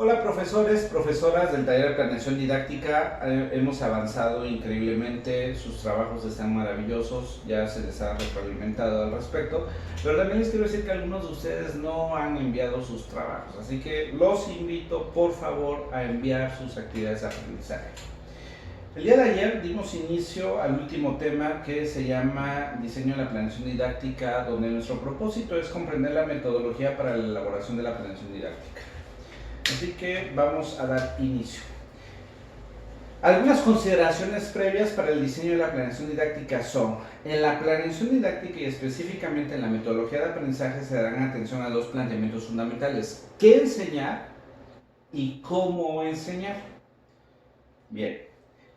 Hola profesores, profesoras del taller de planeación didáctica, hemos avanzado increíblemente, sus trabajos están maravillosos, ya se les ha retroalimentado al respecto, pero también les quiero decir que algunos de ustedes no han enviado sus trabajos, así que los invito por favor a enviar sus actividades de aprendizaje. El día de ayer dimos inicio al último tema que se llama diseño de la planeación didáctica, donde nuestro propósito es comprender la metodología para la elaboración de la planeación didáctica. Así que vamos a dar inicio. Algunas consideraciones previas para el diseño de la planeación didáctica son: en la planeación didáctica y específicamente en la metodología de aprendizaje se darán atención a dos planteamientos fundamentales: ¿qué enseñar y cómo enseñar? Bien,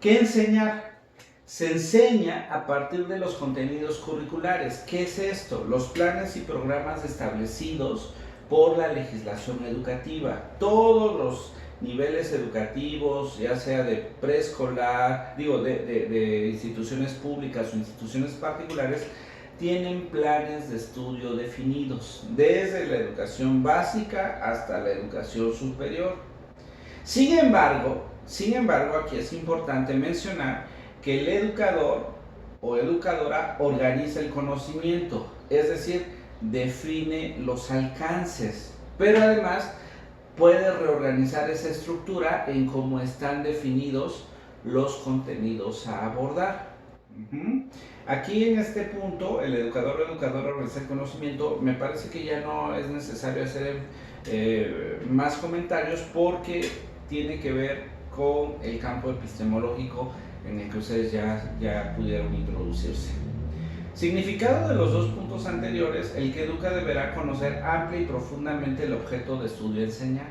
¿qué enseñar? Se enseña a partir de los contenidos curriculares. ¿Qué es esto? Los planes y programas establecidos por la legislación educativa. Todos los niveles educativos, ya sea de preescolar, de instituciones públicas o instituciones particulares, tienen planes de estudio definidos, desde la educación básica hasta la educación superior. Sin embargo, aquí es importante mencionar que el educador o educadora organiza el conocimiento, es decir, define los alcances, pero además puede reorganizar esa estructura en cómo están definidos los contenidos a abordar. Aquí en este punto, el educador o educadora organiza el conocimiento. Me parece que ya no es necesario hacer más comentarios porque tiene que ver con el campo epistemológico en el que ustedes ya pudieron introducirse. Significado de los dos puntos anteriores: el que educa deberá conocer amplia y profundamente el objeto de estudio a enseñar.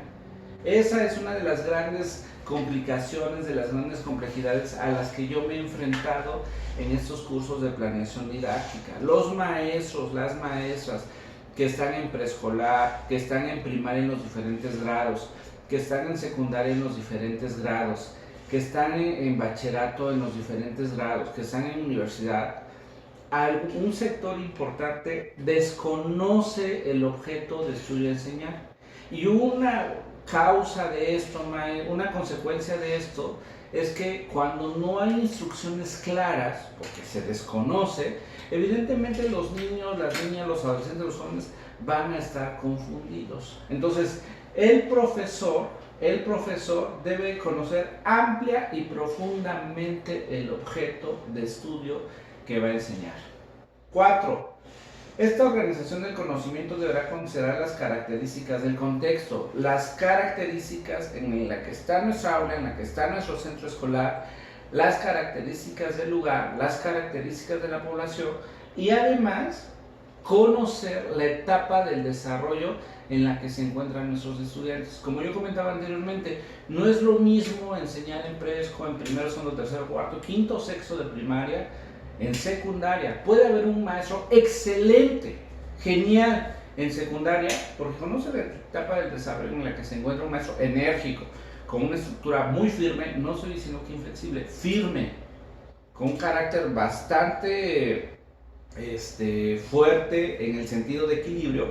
Esa es una de las grandes complicaciones, de las grandes complejidades a las que yo me he enfrentado en estos cursos de planeación didáctica. Los maestros, las maestras que están en preescolar, que están en primaria en los diferentes grados, que están en secundaria en los diferentes grados, que están en bachillerato en los diferentes grados, que están en universidad, un sector importante desconoce el objeto de estudio a enseñar. Y una causa de esto, una consecuencia de esto, es que cuando no hay instrucciones claras, porque se desconoce, evidentemente los niños, las niñas, los adolescentes, los jóvenes van a estar confundidos. Entonces, el profesor debe conocer amplia y profundamente el objeto de estudio que va a enseñar. 4. Esta organización del conocimiento deberá considerar las características del contexto, las características en la que está nuestra aula, en la que está nuestro centro escolar, las características del lugar, las características de la población, y además conocer la etapa del desarrollo en la que se encuentran nuestros estudiantes. Como yo comentaba anteriormente, no es lo mismo enseñar en preesco, en primero, segundo, tercero, cuarto, quinto, sexto de primaria, en secundaria. Puede haber un maestro excelente, genial en secundaria, porque conoce la etapa del desarrollo en la que se encuentra un maestro enérgico, con una estructura muy firme, no estoy diciendo que inflexible, firme, con un carácter bastante fuerte en el sentido de equilibrio,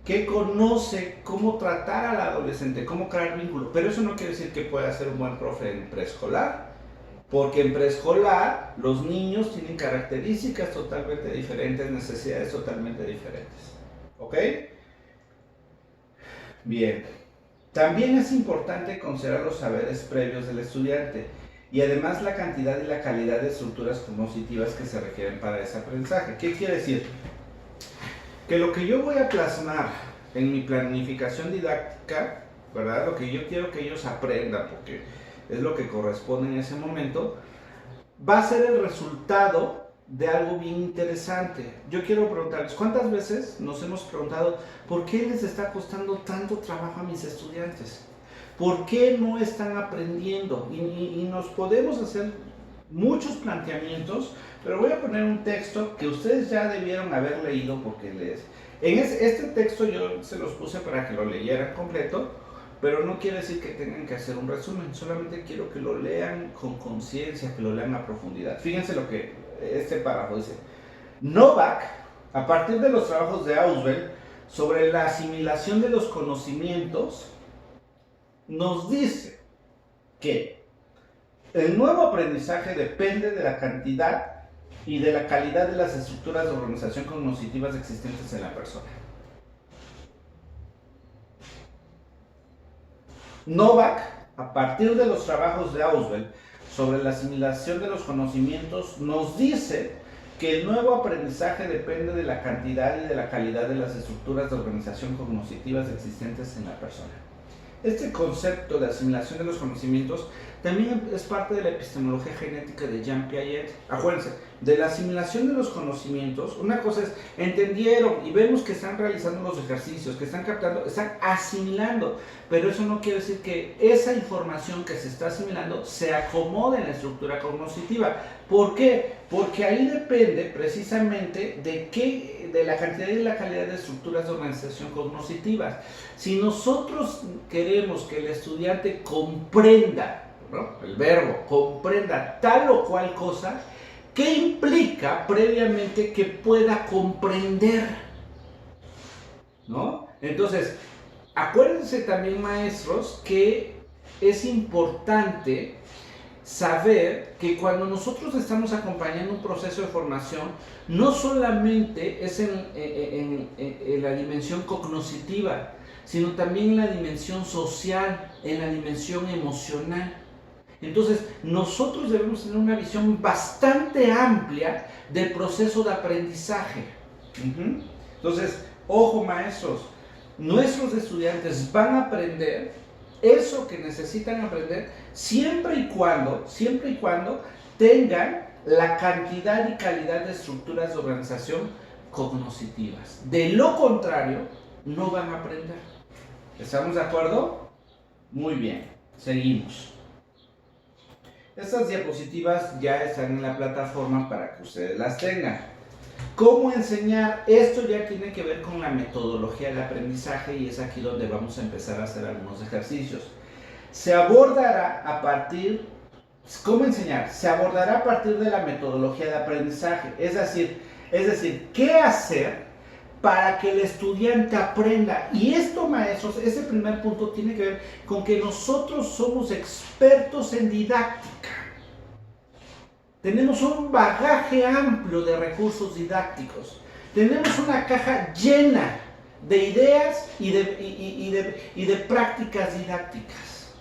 que conoce cómo tratar al adolescente, cómo crear vínculo. Pero eso no quiere decir que pueda ser un buen profe en preescolar, porque en preescolar los niños tienen características totalmente diferentes, necesidades totalmente diferentes. ¿Ok? Bien. También es importante considerar los saberes previos del estudiante y además la cantidad y la calidad de estructuras cognitivas que se requieren para ese aprendizaje. ¿Qué quiere decir? Que lo que yo voy a plasmar en mi planificación didáctica, ¿verdad? Lo que yo quiero que ellos aprendan, porque es lo que corresponde en ese momento, va a ser el resultado de algo bien interesante. Yo quiero preguntarles, ¿cuántas veces nos hemos preguntado por qué les está costando tanto trabajo a mis estudiantes? ¿Por qué no están aprendiendo? Y nos podemos hacer muchos planteamientos, pero voy a poner un texto que ustedes ya debieron haber leído, porque este texto yo se los puse para que lo leyeran completo, pero no quiere decir que tengan que hacer un resumen, solamente quiero que lo lean con conciencia, que lo lean a profundidad. Fíjense lo que este párrafo dice: Novak, a partir de los trabajos de Ausubel sobre la asimilación de los conocimientos, nos dice que el nuevo aprendizaje depende de la cantidad y de la calidad de las estructuras de organización cognitivas existentes en la persona. Novak, a partir de los trabajos de Ausubel sobre la asimilación de los conocimientos, nos dice que el nuevo aprendizaje depende de la cantidad y de la calidad de las estructuras de organización cognitivas existentes en la persona. Este concepto de asimilación de los conocimientos también es parte de la epistemología genética de Jean Piaget. Acuérdense, de la asimilación de los conocimientos, una cosa es, entendieron y vemos que están realizando los ejercicios, que están captando, están asimilando, pero eso no quiere decir que esa información que se está asimilando se acomode en la estructura cognitiva. ¿Por qué? Porque ahí depende precisamente de la cantidad y la calidad de estructuras de organización cognitivas. Si nosotros queremos que el estudiante comprenda, ¿no?, el verbo, comprenda tal o cual cosa, ¿qué implica previamente que pueda comprender? ¿No? Entonces, acuérdense también, maestros, que es importante saber que cuando nosotros estamos acompañando un proceso de formación, no solamente es en la dimensión cognitiva, sino también en la dimensión social, en la dimensión emocional. Entonces, nosotros debemos tener una visión bastante amplia del proceso de aprendizaje. Entonces, ojo, maestros, nuestros estudiantes van a aprender eso que necesitan aprender siempre y cuando tengan la cantidad y calidad de estructuras de organización cognitivas. De lo contrario, no van a aprender. ¿Estamos de acuerdo? Muy bien, seguimos. Estas diapositivas ya están en la plataforma para que ustedes las tengan. ¿Cómo enseñar? Esto ya tiene que ver con la metodología del aprendizaje y es aquí donde vamos a empezar a hacer algunos ejercicios. Se abordará a partir, ¿cómo enseñar? Se abordará a partir de la metodología de aprendizaje, es decir, ¿qué hacer para que el estudiante aprenda? Y esto, maestros, ese primer punto tiene que ver con que nosotros somos expertos en didáctica. Tenemos un bagaje amplio de recursos didácticos. Tenemos una caja llena de ideas y de prácticas didácticas.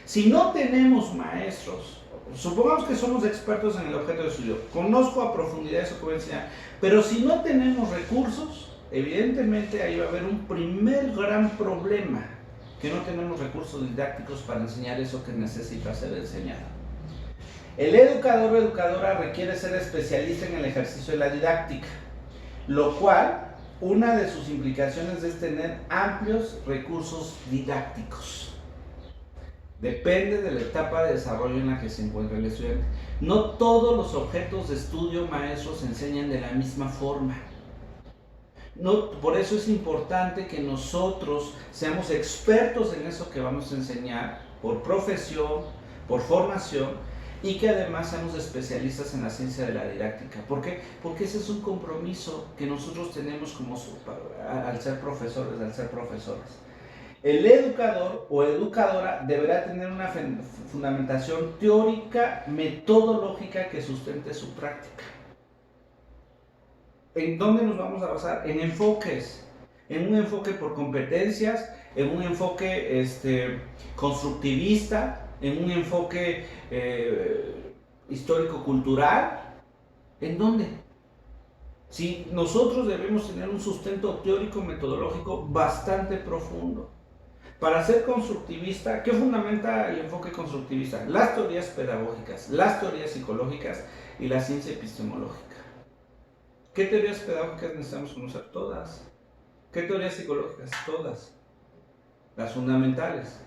Si no tenemos, maestros, supongamos que somos expertos en el objeto de estudio, conozco a profundidad eso que voy a enseñar, pero si no tenemos recursos, evidentemente ahí va a haber un primer gran problema, que no tenemos recursos didácticos para enseñar eso que necesita ser enseñado. El educador o educadora requiere ser especialista en el ejercicio de la didáctica, lo cual, una de sus implicaciones es tener amplios recursos didácticos. Depende de la etapa de desarrollo en la que se encuentra el estudiante. No todos los objetos de estudio, maestros, se enseñan de la misma forma. Por eso es importante que nosotros seamos expertos en eso que vamos a enseñar, por profesión, por formación, y que además seamos especialistas en la ciencia de la didáctica. ¿Por qué? Porque ese es un compromiso que nosotros tenemos al ser profesores, al ser profesoras. El educador o educadora deberá tener una fundamentación teórica, metodológica que sustente su práctica. ¿En dónde nos vamos a basar? En enfoques. En un enfoque por competencias, en un enfoque constructivista, en un enfoque histórico-cultural. ¿En dónde? Si nosotros debemos tener un sustento teórico metodológico bastante profundo. Para ser constructivista, ¿qué fundamenta el enfoque constructivista? Las teorías pedagógicas, las teorías psicológicas y la ciencia epistemológica. ¿Qué teorías pedagógicas necesitamos conocer? Todas. ¿Qué teorías psicológicas? Todas. Las fundamentales.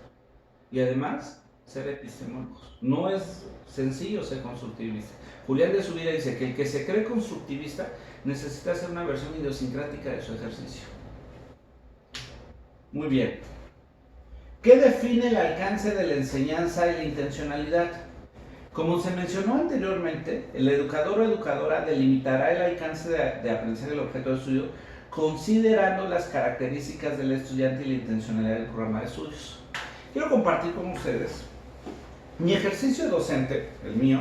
Y además, ser epistemólogos. No es sencillo ser constructivista. Julián de Zubira dice que el que se cree constructivista necesita hacer una versión idiosincrática de su ejercicio. Muy bien. ¿Qué define el alcance de la enseñanza y la intencionalidad? Como se mencionó anteriormente, el educador o educadora delimitará el alcance de aprendizaje del objeto de estudio considerando las características del estudiante y la intencionalidad del programa de estudios. quiero compartir con ustedes mi ejercicio docente, el mío.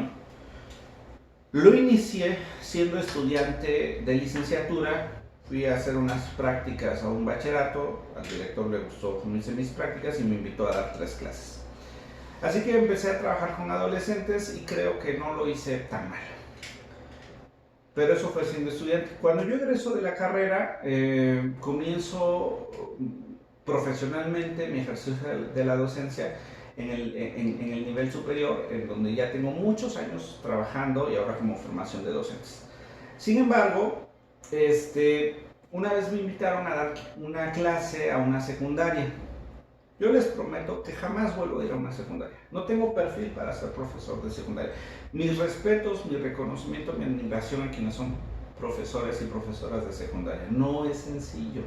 Lo inicié siendo estudiante de licenciatura. Fui a hacer unas prácticas a un bachillerato, al director le gustó cómo hice mis prácticas y me invitó a dar 3 clases. Así que empecé a trabajar con adolescentes y creo que no lo hice tan mal. Pero eso fue siendo estudiante. Cuando yo egreso de la carrera, comienzo profesionalmente mi ejercicio de la docencia en el nivel superior, en donde ya tengo muchos años trabajando y ahora como formación de docentes. Sin embargo, una vez me invitaron a dar una clase a una secundaria. Yo les prometo que jamás vuelvo a ir a una secundaria. No tengo perfil para ser profesor de secundaria. Mis respetos, mi reconocimiento, mi admiración a quienes son profesores y profesoras de secundaria. No es sencillo,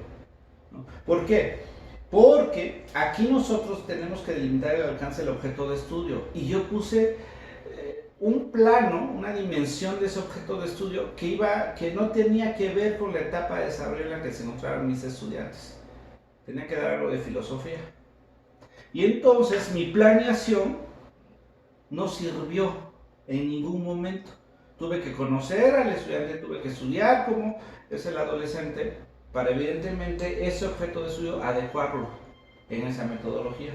¿no? ¿Por qué? Porque aquí nosotros tenemos que delimitar el alcance del objeto de estudio. Y yo puse un plano, una dimensión de ese objeto de estudio que no tenía que ver con la etapa de desarrollo en la que se encontraban mis estudiantes. Tenía que dar algo de filosofía. Y entonces mi planeación no sirvió en ningún momento. Tuve que conocer al estudiante, tuve que estudiar cómo es el adolescente para evidentemente ese objeto de estudio adecuarlo en esa metodología.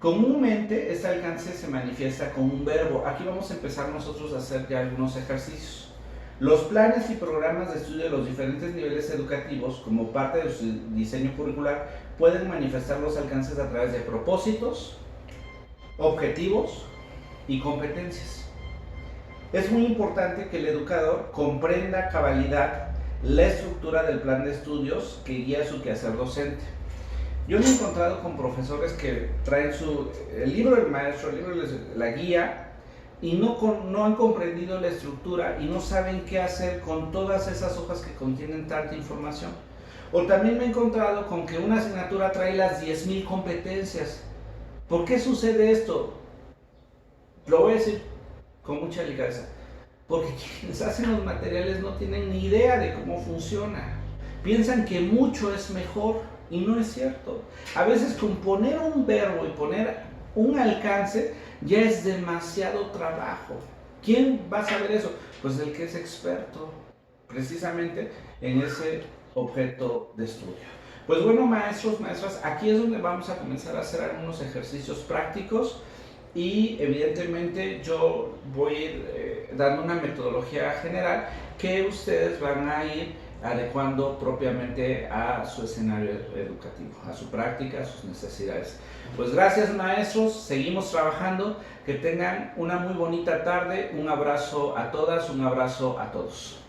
Comúnmente este alcance se manifiesta con un verbo. Aquí vamos a empezar nosotros a hacer ya algunos ejercicios. Los planes y programas de estudio de los diferentes niveles educativos, como parte de su diseño curricular, pueden manifestar los alcances a través de propósitos, objetivos y competencias. Es muy importante que el educador comprenda a cabalidad la estructura del plan de estudios que guía su quehacer docente. Yo me he encontrado con profesores que traen el libro del maestro, el libro de la guía, y no han comprendido la estructura y no saben qué hacer con todas esas hojas que contienen tanta información. O también me he encontrado con que una asignatura trae las 10,000 competencias. ¿Por qué sucede esto? Lo voy a decir con mucha ligereza. Porque quienes hacen los materiales no tienen ni idea de cómo funciona. Piensan que mucho es mejor y no es cierto. A veces con poner un verbo y poner un alcance ya es demasiado trabajo. ¿Quién va a saber eso? Pues el que es experto precisamente en ese objeto de estudio. Pues bueno, maestros, maestras, aquí es donde vamos a comenzar a hacer algunos ejercicios prácticos y evidentemente yo voy a ir dando una metodología general que ustedes van a ir adecuando propiamente a su escenario educativo, a su práctica, a sus necesidades. Pues gracias, maestros, seguimos trabajando, que tengan una muy bonita tarde, un abrazo a todas, un abrazo a todos.